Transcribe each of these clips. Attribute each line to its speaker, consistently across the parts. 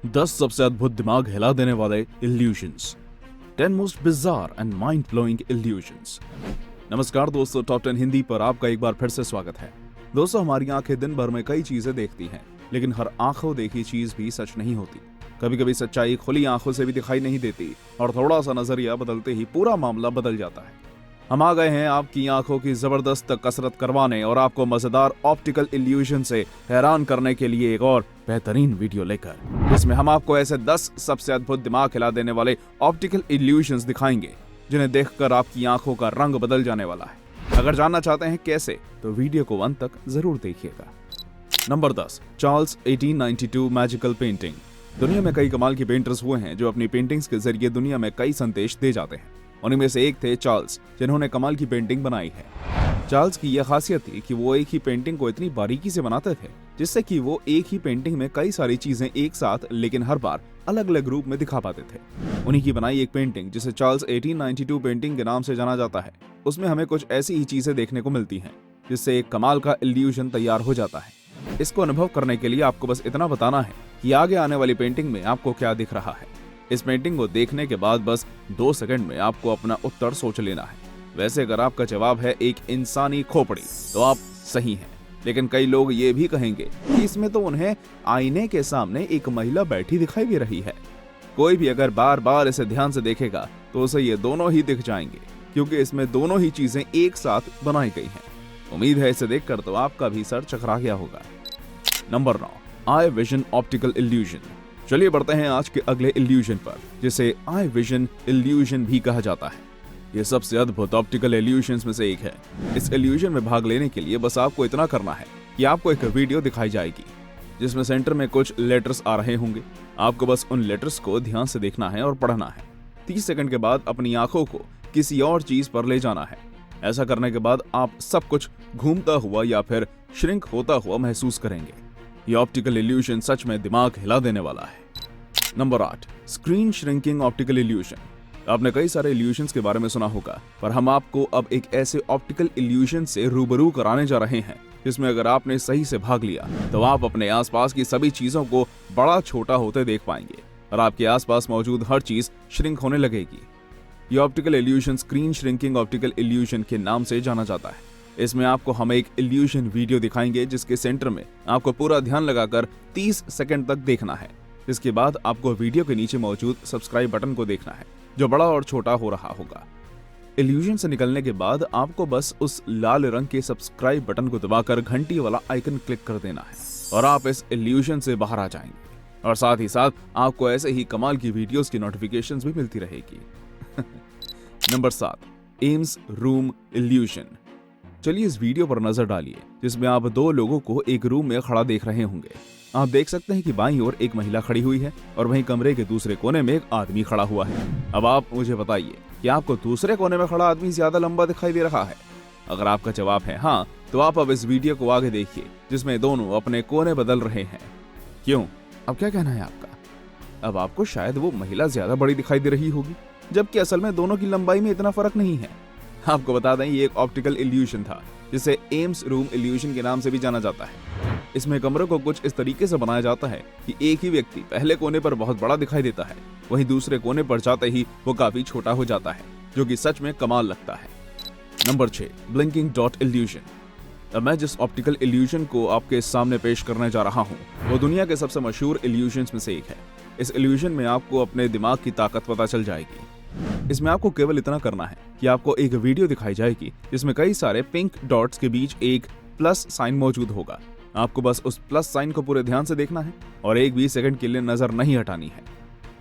Speaker 1: 10 सबसे अद्भुत दिमाग हिला देने वाले illusions. 10 most bizarre and mind blowing illusions. नमस्कार दोस्तों, टॉप 10 हिंदी पर आपका एक बार फिर से स्वागत है। दोस्तों, हमारी आंखें दिन भर में कई चीजें देखती हैं, लेकिन हर आंखों देखी चीज भी सच नहीं होती। कभी कभी सच्चाई खुली आंखों से भी दिखाई नहीं देती और थोड़ा सा नजरिया बदलते ही पूरा मामला बदल जाता है। हम आ गए हैं आपकी आंखों की जबरदस्त कसरत करवाने और आपको मजेदार ऑप्टिकल इल्यूजन से हैरान करने के लिए एक और बेहतरीन वीडियो लेकर, जिसमें हम आपको ऐसे 10 सबसे अद्भुत दिमाग हिला देने वाले ऑप्टिकल इल्यूजन्स दिखाएंगे जिन्हें देखकर आपकी आंखों का रंग बदल जाने वाला है। अगर जानना चाहते हैं कैसे, तो वीडियो को अंत तक जरूर देखिएगा। Number 10, Charles 1892 magical painting. दुनिया में कई कमाल के पेंटर्स हुए हैं जो अपनी पेंटिंग्स के जरिए दुनिया में कई संदेश दे जाते हैं। उन्हीं में से एक थे चार्ल्स, जिन्होंने कमाल की पेंटिंग बनाई है। चार्ल्स की यह खासियत थी कि वो एक ही पेंटिंग को इतनी बारीकी से बनाते थे जिससे कि वो एक ही पेंटिंग में कई सारी चीजें एक साथ लेकिन हर बार अलग अलग रूप में दिखा पाते थे। उन्हीं की बनाई एक पेंटिंग, जिसे चार्ल्स 1892 पेंटिंग के नाम से जाना जाता है, उसमें हमें कुछ ऐसी ही चीजें देखने को मिलती हैं जिससे एक कमाल का इल्यूजन तैयार हो जाता है। इसको अनुभव करने के लिए आपको बस इतना बताना है कि आगे आने वाली पेंटिंग में आपको क्या दिख रहा है। इस पेंटिंग को देखने के बाद बस 2 सेकंड में आपको अपना उत्तर सोच लेना है। वैसे अगर आपका जवाब है एक इंसानी खोपड़ी, तो आप सही हैं, लेकिन कई लोग ये भी कहेंगे कि इसमें तो उन्हें आईने के सामने एक महिला बैठी दिखाई दे रही है। कोई भी अगर बार बार इसे ध्यान से देखेगा तो उसे ये दोनों ही दिख जाएंगे, क्योंकि इसमें दोनों ही चीजें एक साथ बनाई गई हैं। उम्मीद है इसे देखकर तो आपका भी सर चकरा गया होगा। Number 9, eye vision optical illusion. चलिए बढ़ते हैं आज के अगले इल्यूजन पर, जिसे आई विजन इल्यूजन भी कहा जाता है। यह सबसे अद्भुत ऑप्टिकल इल्यूजन्स में से एक है। इस इल्यूजन में भाग लेने के लिए बस आपको इतना करना है कि आपको एक वीडियो दिखाई जाएगी जिसमें सेंटर में कुछ लेटर्स आ रहे होंगे। आपको बस उन लेटर्स को ध्यान से देखना है और पढ़ना है। 30 सेकंड के बाद अपनी आंखों को किसी और चीज पर ले जाना है। ऐसा करने के बाद आप सब कुछ घूमता हुआ या फिर श्रिंक होता हुआ महसूस करेंगे। यह ऑप्टिकल इल्यूजन सच में दिमाग हिला देने वाला है। Number 8, screen shrinking optical illusion. आपने कई सारे इल्यूजन्स के बारे में सुना होगा, पर हम आपको अब एक ऐसे ऑप्टिकल इल्यूजन से रूबरू कराने जा रहे हैं जिसमें अगर आपने सही से भाग लिया तो आप अपने आसपास की सभी चीजों को बड़ा छोटा होते देख पाएंगे और आपके आसपास मौजूद हर चीज श्रिंक होने लगेगी। यह optical illusion screen shrinking optical illusion के नाम से जाना जाता है। इसमें आपको हम एक इल्यूजन वीडियो दिखाएंगे जिसके सेंटर में आपको पूरा ध्यान लगाकर 30 सेकंड तक देखना है। इसके बाद आपको वीडियो के नीचे मौजूद सब्सक्राइब बटन को देखना है, जो बड़ा और छोटा हो रहा होगा। इल्यूजन से निकलने के बाद आपको बस उस लाल रंग के सब्सक्राइब बटन को दबाकर घंटी वाला आइकन क्लिक कर देना है और आप इस इल्यूजन से बाहर आ जाएंगे। और साथ ही साथ आपको ऐसे ही कमाल की वीडियोस की नोटिफिकेशंस भी मिलती रहेगी। Number 7, AIIMS room illusion. चलिए इस वीडियो पर नजर डालिए, जिसमें आप 2 लोगों को एक रूम में खड़ा देख रहे होंगे। आप देख सकते हैं कि बाईं ओर एक महिला खड़ी हुई है और वहीं कमरे के दूसरे कोने में एक आदमी खड़ा हुआ है। अब आप मुझे बताइए कि आपको दूसरे कोने में खड़ा आदमी ज्यादा लंबा दिखाई दे रहा है? अगर आपका जवाब है हाँ, तो आप अब इस वीडियो को आगे देखिए, जिसमें दोनों अपने कोने बदल रहे हैं। क्यों? अब क्या कहना है आपका? अब आपको शायद वो महिला ज्यादा बड़ी दिखाई दे रही होगी, जबकि असल में दोनों की लंबाई में इतना फर्क नहीं है। आपको बता दें, ये एक ऑप्टिकल इल्यूजन था जिसे एम्स रूम इल्यूजन के नाम से भी जाना जाता है। इसमें कमरे को कुछ इस तरीके से बनाया जाता है कि एक ही व्यक्ति पहले कोने पर बहुत बड़ा दिखाई देता है, वहीं दूसरे कोने पर जाते ही वो काफी छोटा हो जाता है, जो कि सच में कमाल लगता है। Number 6, blinking dot illusion. अब मैं जिस ऑप्टिकल इल्यूजन को आपके सामने पेश करने जा रहा हूँ वो दुनिया के सबसे मशहूर इल्यूजन्स में से एक है। इस इल्यूजन में आपको अपने दिमाग की ताकत पता चल जाएगी। इसमें आपको केवल इतना करना है कि आपको एक वीडियो दिखाई जाएगी जिसमें कई सारे पिंक डॉट्स के बीच एक प्लस साइन मौजूद होगा। आपको बस उस प्लस साइन को पूरे ध्यान से देखना है और एक भी सेकंड के लिए नजर नहीं हटानी है।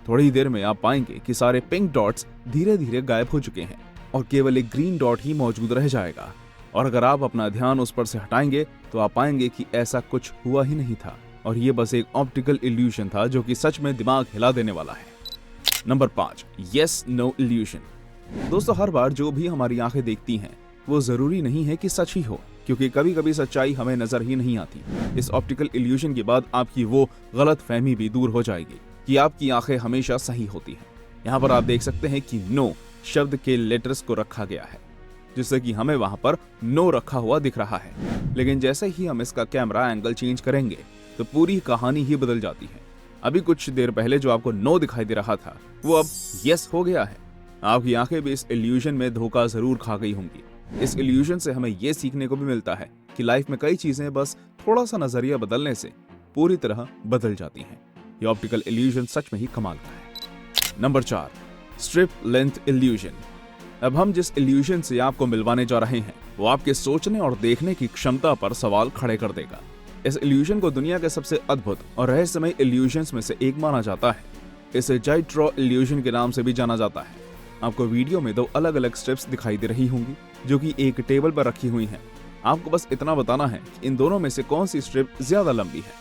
Speaker 1: थोड़ी देर में आप पाएंगे कि सारे पिंक डॉट्स धीरे धीरे गायब हो चुके हैं और केवल एक ग्रीन डॉट ही मौजूद रह जाएगा। और अगर आप अपना ध्यान उस पर से हटाएंगे तो आप पाएंगे कि ऐसा कुछ हुआ ही नहीं था और ये बस एक ऑप्टिकल इल्यूजन था जो कि सच में दिमाग हिला देने वाला है। Number 5, yes no illusion. दोस्तों, हर बार जो भी हमारी आंखें देखती हैं वो जरूरी नहीं है कि सच ही हो, क्योंकि कभी कभी सच्चाई हमें नजर ही नहीं आती। इस ऑप्टिकल इल्यूजन के बाद आपकी वो गलत फहमी भी दूर हो जाएगी कि आपकी आंखें हमेशा सही होती हैं। यहाँ पर आप देख सकते हैं कि नो शब्द के लेटर्स को रखा गया है, जिससे कि हमें वहां पर नो रखा हुआ दिख रहा है। लेकिन जैसे ही हम इसका कैमरा एंगल चेंज करेंगे तो पूरी कहानी ही बदल जाती है। अभी कुछ देर पहले जो आपको नो दिखाई दे रहा था वो अब यस हो गया है। आपकी आंखें भी इस इल्यूजन में धोखा जरूर खा गई होंगी। इस इल्यूजन से हमें ये सीखने को भी मिलता है कि लाइफ में कई चीजें बस थोड़ा सा नजरिया बदलने से पूरी तरह बदल जाती हैं। ये ऑप्टिकल इल्यूजन सच में ही कमाल का है। Number 4, strip length illusion. अब हम जिस इल्यूजन से आपको मिलवाने जा रहे हैं वो आपके सोचने और देखने की क्षमता पर सवाल खड़े कर देगा। इस इल्यूजन को दुनिया के सबसे अद्भुत और रहस्यमय इल्यूजन्स में से एक माना जाता है। इसे जाइट्रो इल्यूजन के नाम से भी जाना जाता है। आपको वीडियो में 2 अलग अलग स्ट्रिप्स दिखाई दे रही होंगी जो कि एक टेबल पर रखी हुई हैं। आपको बस इतना बताना है कि इन दोनों में से कौन सी स्ट्रिप ज्यादा लंबी है।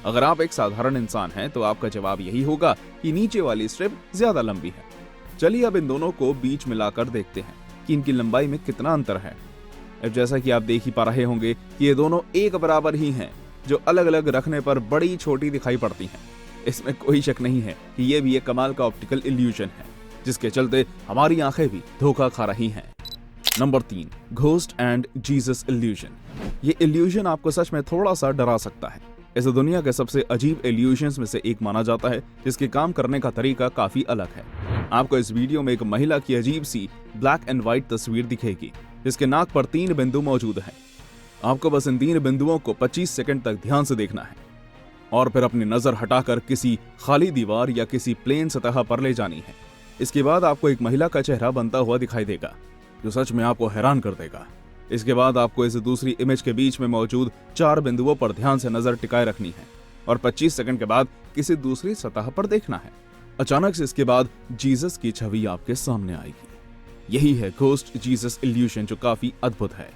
Speaker 1: अगर आप एक साधारण इंसान हैं तो आपका जवाब यही होगा कि नीचे वाली स्ट्रिप ज्यादा लंबी है। चलिए अब इन दोनों को बीच मिलाकर देखते हैं कि इनकी लंबाई में कितना अंतर है। अब जैसा कि आप देख ही पा रहे होंगे कि ये दोनों एक बराबर ही हैं, जो अलग अलग रखने पर बड़ी छोटी दिखाई पड़ती हैं। इसमें कोई शक नहीं है कि ये भी एक कमाल का ऑप्टिकल इल्यूजन है जिसके चलते हमारी आंखें भी धोखा खा रही हैं। Number 3, ghost and Jesus illusion. ये इल्यूजन आपको सच में थोड़ा सा डरा सकता है। इसे दुनिया के सबसे अजीब इल्यूजन्स में से एक माना जाता है जिसके काम करने का तरीका काफी अलग है। आपको इस वीडियो में एक महिला की अजीब सी ब्लैक एंड व्हाइट तस्वीर दिखेगी जिसके नाक पर 3 बिंदु मौजूद हैं। आपको बस इन 3 बिंदुओं को 25 सेकंड तक ध्यान से देखना है और फिर अपनी नजर हटाकर किसी खाली दीवार या किसी प्लेन सतह पर ले जानी है। इसके बाद आपको एक महिला का चेहरा बनता हुआ दिखाई देगा जो सच में आपको हैरान कर देगा। इसके बाद आपको इस दूसरी इमेज के बीच में मौजूद 4 बिंदुओं पर ध्यान से नजर टिकाए रखनी है और 25 सेकंड के बाद किसी दूसरी सतह पर देखना है। अचानक से इसके बाद जीसस की छवि आपके सामने आएगी। यही है घोस्ट जीसस इल्यूजन जो काफी अद्भुत है।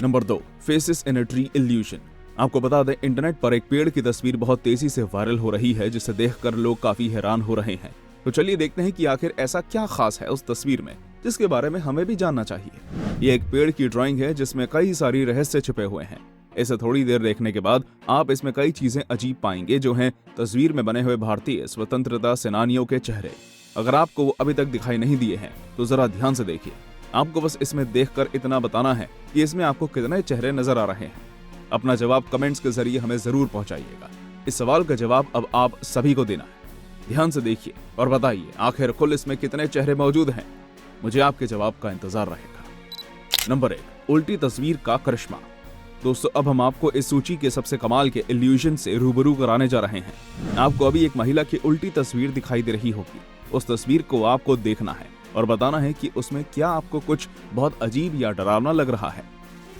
Speaker 1: Number 2, faces in a tree illusion. आपको बता दें इंटरनेट पर एक पेड़ की तस्वीर बहुत तेजी से वायरल हो रही है जिसे देखकर लोग काफी हैरान हो रहे हैं। तो चलिए देखते हैं कि आखिर ऐसा क्या खास है उस तस्वीर में जिसके बारे में हमें भी जानना चाहिए। ये एक पेड़ की ड्राइंग है जिसमें कई सारी रहस्य छिपे हुए हैं। इसे थोड़ी देर देखने के बाद आप इसमें कई चीजें अजीब पाएंगे जो हैं तस्वीर में बने हुए भारतीय स्वतंत्रता सेनानियों के चेहरे। अगर आपको वो अभी तक दिखाई नहीं दिए हैं तो जरा ध्यान से देखिए। आपको बस इसमें देखकर इतना बताना है कि इसमें आपको कितने चेहरे नजर आ रहे हैं। अपना जवाब कमेंट्स के जरिए हमें जरूर पहुंचाइएगा। इस सवाल का जवाब अब आप सभी को देना है। ध्यान से देखिए और बताइए आखिर कुल इसमें कितने चेहरे मौजूद हैं। मुझे आपके जवाब का इंतजार रहेगा। नंबर 1, उल्टी तस्वीर का करिश्मा। दोस्तों अब हम आपको इस सूची के सबसे कमाल के इल्यूजन से रूबरू कराने जा रहे हैं। आपको अभी एक महिला की उल्टी तस्वीर दिखाई दे रही होगी। उस तस्वीर को आपको देखना है और बताना है कि उसमें क्या आपको कुछ बहुत अजीब या डरावना लग रहा है।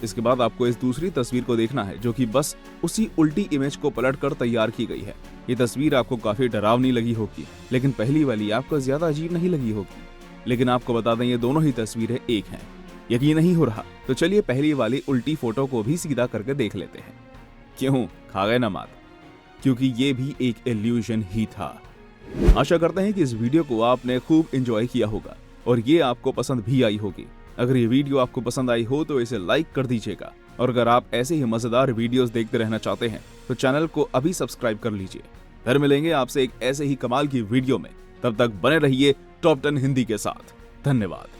Speaker 1: इसके बाद आपको इस दूसरी तस्वीर को देखना है जो कि बस उसी उल्टी इमेज को पलटकर तैयार की गई है। ये तस्वीर आपको काफी डरावनी लगी होगी लेकिन पहली वाली आपको ज्यादा अजीब नहीं लगी होगी। लेकिन आपको बता दें ये दोनों ही तस्वीरें एक हैं। यकीन नहीं हो रहा तो चलिए पहली वाली उल्टी फोटो को भी सीधा करके देख लेते हैं। क्यों खा गए ना मात, क्योंकि ये भी एक इल्यूजन ही था। आशा करते हैं कि इस वीडियो को आपने खूब एंजॉय किया होगा और ये आपको पसंद भी आई होगी। अगर ये वीडियो आपको पसंद आई हो तो इसे लाइक कर दीजिएगा और अगर आप ऐसे ही मजेदार वीडियोस देखते रहना चाहते हैं तो चैनल को अभी सब्सक्राइब कर लीजिए। फिर मिलेंगे आपसे एक ऐसे ही कमाल की वीडियो में। तब तक बने रहिए टॉप 10 हिंदी के साथ। धन्यवाद।